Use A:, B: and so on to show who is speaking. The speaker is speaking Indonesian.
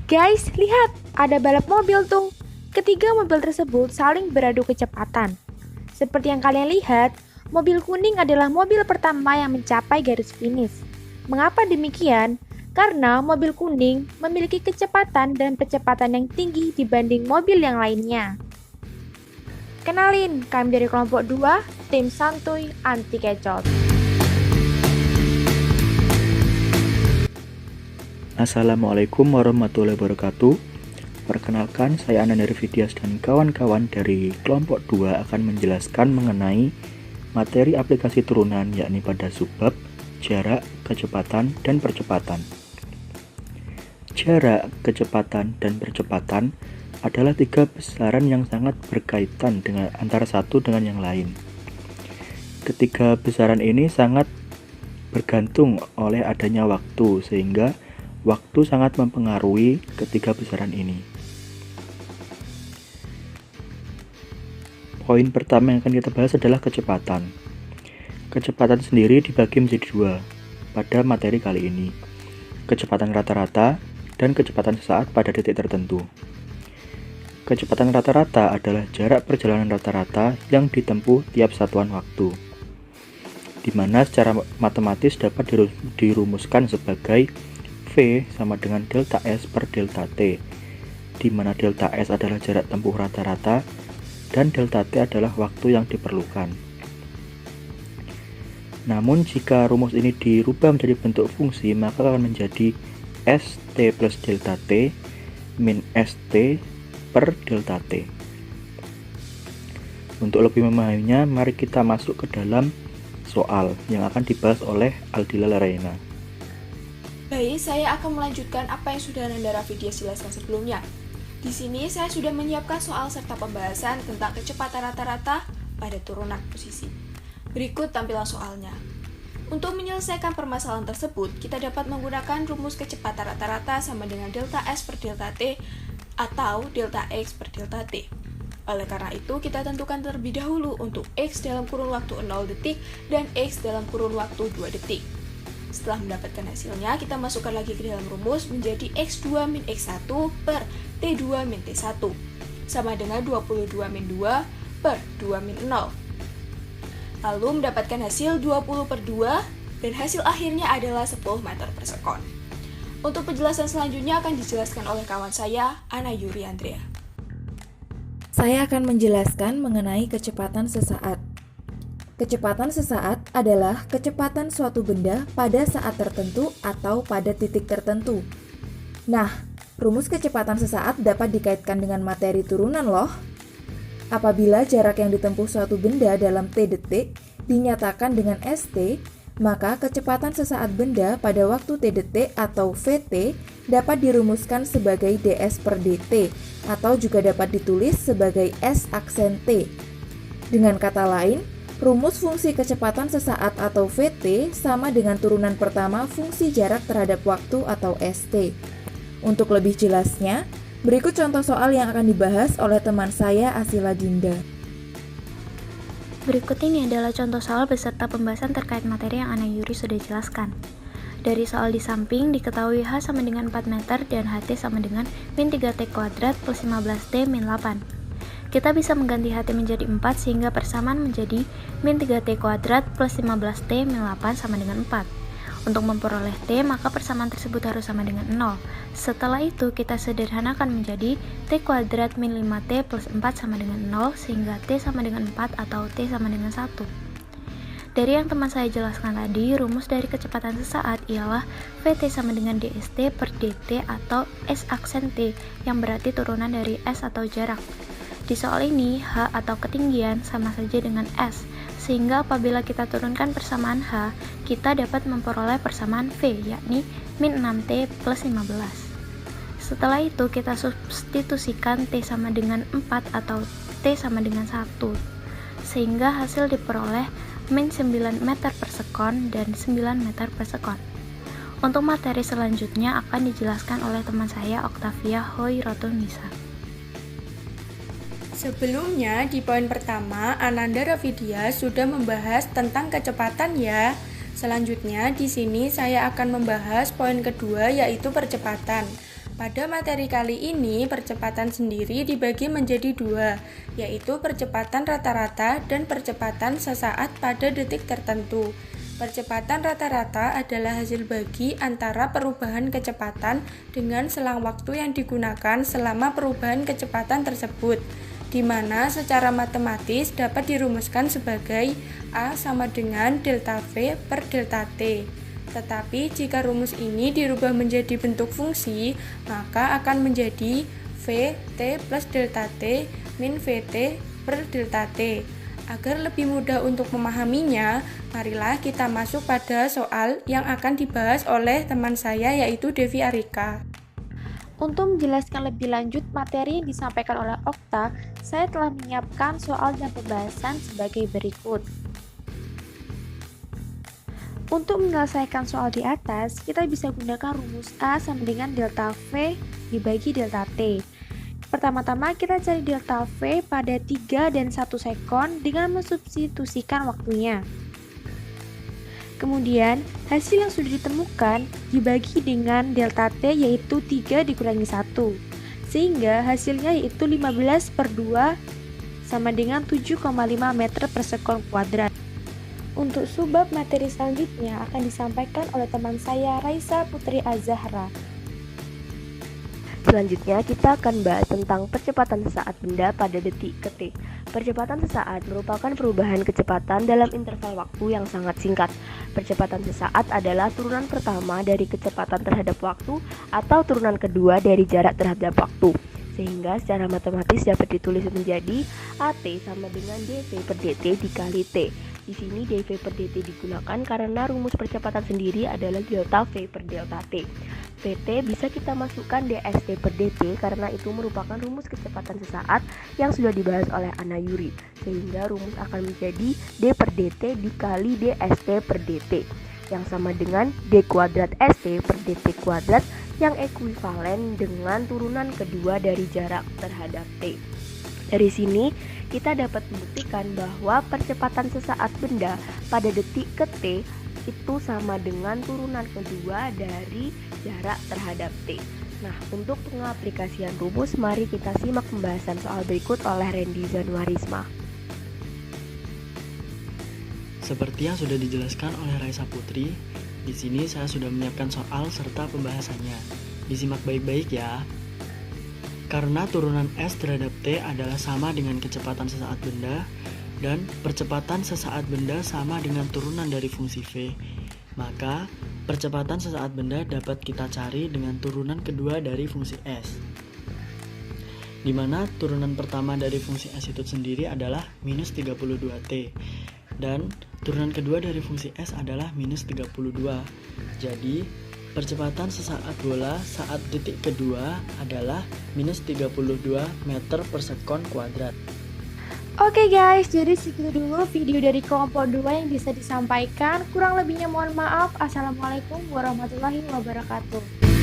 A: Guys, lihat, ada balap mobil tuh. Ketiga mobil tersebut saling beradu kecepatan. Seperti yang kalian lihat, mobil kuning adalah mobil pertama yang mencapai garis finish. Mengapa demikian? Karena mobil kuning memiliki kecepatan dan percepatan yang tinggi dibanding mobil yang lainnya. Kenalin, kami dari kelompok 2, tim santuy anti kecot.
B: Assalamualaikum warahmatullahi wabarakatuh. Perkenalkan, saya Ananda Vidias dan kawan-kawan dari kelompok 2 akan menjelaskan mengenai materi aplikasi turunan, yakni pada subbab jarak, kecepatan, dan percepatan. Jarak, kecepatan, dan percepatan adalah tiga besaran yang sangat berkaitan dengan antara satu dengan yang lain. Ketiga besaran ini sangat bergantung oleh adanya waktu, sehingga waktu sangat mempengaruhi ketiga besaran ini. Poin pertama yang akan kita bahas adalah kecepatan. Kecepatan sendiri dibagi menjadi dua pada materi kali ini. Kecepatan rata-rata dan kecepatan sesaat pada titik tertentu. Kecepatan rata-rata adalah jarak perjalanan rata-rata yang ditempuh tiap satuan waktu, di mana secara matematis dapat dirumuskan sebagai V sama dengan delta S per delta T, di mana delta S adalah jarak tempuh rata-rata dan delta T adalah waktu yang diperlukan. Namun jika rumus ini dirubah menjadi bentuk fungsi, maka akan menjadi ST plus delta T min ST per delta T. Untuk lebih memahaminya, mari kita masuk ke dalam soal yang akan dibahas oleh Aldila Laraina.
C: Baik, saya akan melanjutkan apa yang sudah Ananda Vidias jelaskan sebelumnya. Di sini saya sudah menyiapkan soal serta pembahasan tentang kecepatan rata-rata pada turunan posisi. Berikut tampilan soalnya. Untuk menyelesaikan permasalahan tersebut, kita dapat menggunakan rumus kecepatan rata-rata sama dengan delta S per delta T atau delta X per delta T. Oleh karena itu, kita tentukan terlebih dahulu untuk X dalam kurun waktu 0 detik dan X dalam kurun waktu 2 detik. Setelah mendapatkan hasilnya, kita masukkan lagi ke dalam rumus menjadi X2 min X1 per T2 min T1 sama dengan 22 min 2 per 2 min 0. Lalu mendapatkan hasil 20 per 2 dan hasil akhirnya adalah 10 meter per sekon. Untuk penjelasan selanjutnya akan dijelaskan oleh kawan saya, Ana Yuri Andrea.
D: Saya akan menjelaskan mengenai kecepatan sesaat. Kecepatan sesaat adalah kecepatan suatu benda pada saat tertentu atau pada titik tertentu. Nah, rumus kecepatan sesaat dapat dikaitkan dengan materi turunan loh. Apabila jarak yang ditempuh suatu benda dalam T detik dinyatakan dengan ST, maka kecepatan sesaat benda pada waktu T detik atau VT dapat dirumuskan sebagai ds per dt atau juga dapat ditulis sebagai S aksen T. Dengan kata lain, rumus fungsi kecepatan sesaat atau VT sama dengan turunan pertama fungsi jarak terhadap waktu atau ST. Untuk lebih jelasnya, berikut contoh soal yang akan dibahas oleh teman saya Asila Dinda.
E: Berikut ini adalah contoh soal beserta pembahasan terkait materi yang Ana Yuri sudah jelaskan. Dari soal di samping, diketahui H sama dengan 4 meter dan HT sama dengan min 3T kuadrat plus 15T min 8. Kita bisa mengganti HT menjadi 4 sehingga persamaan menjadi min 3T kuadrat plus 15T min 8 sama dengan 4. Untuk memperoleh T, maka persamaan tersebut harus sama dengan 0. Setelah itu, kita sederhanakan menjadi T kuadrat min 5T plus 4 sama dengan 0, sehingga T sama dengan 4 atau T sama dengan 1. Dari yang teman saya jelaskan tadi, rumus dari kecepatan sesaat ialah VT sama dengan dst per dt atau S aksen T, yang berarti turunan dari S atau jarak. Di soal ini, H atau ketinggian sama saja dengan S, sehingga apabila kita turunkan persamaan H, kita dapat memperoleh persamaan V, yakni min 6T plus 15. Setelah itu, kita substitusikan T sama dengan 4 atau T sama dengan 1, sehingga hasil diperoleh min 9 meter per sekon dan 9 meter per sekon. Untuk materi selanjutnya akan dijelaskan oleh teman saya Octavia Hoirotun-Nisa.
C: Sebelumnya, di poin pertama, Ananda Vidias sudah membahas tentang kecepatan ya. Selanjutnya, di sini saya akan membahas poin kedua, yaitu percepatan. Pada materi kali ini, percepatan sendiri dibagi menjadi dua, yaitu percepatan rata-rata dan percepatan sesaat pada detik tertentu. Percepatan rata-rata adalah hasil bagi antara perubahan kecepatan dengan selang waktu yang digunakan selama perubahan kecepatan tersebut, di mana secara matematis dapat dirumuskan sebagai A sama dengan delta V per delta T. Tetapi jika rumus ini dirubah menjadi bentuk fungsi, maka akan menjadi Vt plus delta T min Vt per delta T. Agar lebih mudah untuk memahaminya, marilah kita masuk pada soal yang akan dibahas oleh teman saya yaitu Devi Arika.
A: Untuk menjelaskan lebih lanjut materi yang disampaikan oleh Okta, saya telah menyiapkan soal dan pembahasan sebagai berikut. Untuk menyelesaikan soal di atas, kita bisa gunakan rumus A sama dengan delta V dibagi delta T. Pertama-tama kita cari delta V pada 3 dan 1 sekon dengan mensubstitusikan waktunya. Kemudian, hasil yang sudah ditemukan dibagi dengan delta T yaitu 3 dikurangi 1. Sehingga hasilnya yaitu 15 per 2 sama dengan 7,5 meter per sekon kuadrat. Untuk subbab materi selanjutnya akan disampaikan oleh teman saya Raisa Putri Azahra.
F: Selanjutnya kita akan bahas tentang percepatan sesaat benda pada detik ke T. Percepatan sesaat merupakan perubahan kecepatan dalam interval waktu yang sangat singkat. Percepatan sesaat adalah turunan pertama dari kecepatan terhadap waktu atau turunan kedua dari jarak terhadap waktu. Sehingga secara matematis dapat ditulis menjadi AT sama dengan dV per dt dikali T. Di sini dV per dt digunakan karena rumus percepatan sendiri adalah delta V per delta T. Vt bisa kita masukkan dst per dt karena itu merupakan rumus kecepatan sesaat yang sudah dibahas oleh Anna Yuri. Sehingga rumus akan menjadi d per dt dikali dst per dt yang sama dengan d kuadrat st per dt kuadrat yang ekuivalen dengan turunan kedua dari jarak terhadap T. Dari sini, kita dapat membuktikan bahwa percepatan sesaat benda pada detik ke T itu sama dengan turunan kedua dari jarak terhadap T. Nah, untuk pengaplikasian rumus, mari kita simak pembahasan soal berikut oleh Randy Zanuarisma.
G: Seperti yang sudah dijelaskan oleh Raisa Putri, di sini saya sudah menyiapkan soal serta pembahasannya. Disimak baik-baik ya. Karena turunan S terhadap T adalah sama dengan kecepatan sesaat benda dan percepatan sesaat benda sama dengan turunan dari fungsi V, maka percepatan sesaat benda dapat kita cari dengan turunan kedua dari fungsi S, di mana turunan pertama dari fungsi S itu sendiri adalah minus 32T dan turunan kedua dari fungsi S adalah minus 32. Jadi percepatan sesaat bola saat detik kedua adalah minus 32 meter per sekon kuadrat.
A: Oke guys, jadi segitu dulu video dari kelompok 2 yang bisa disampaikan. Kurang lebihnya mohon maaf. Assalamualaikum warahmatullahi wabarakatuh.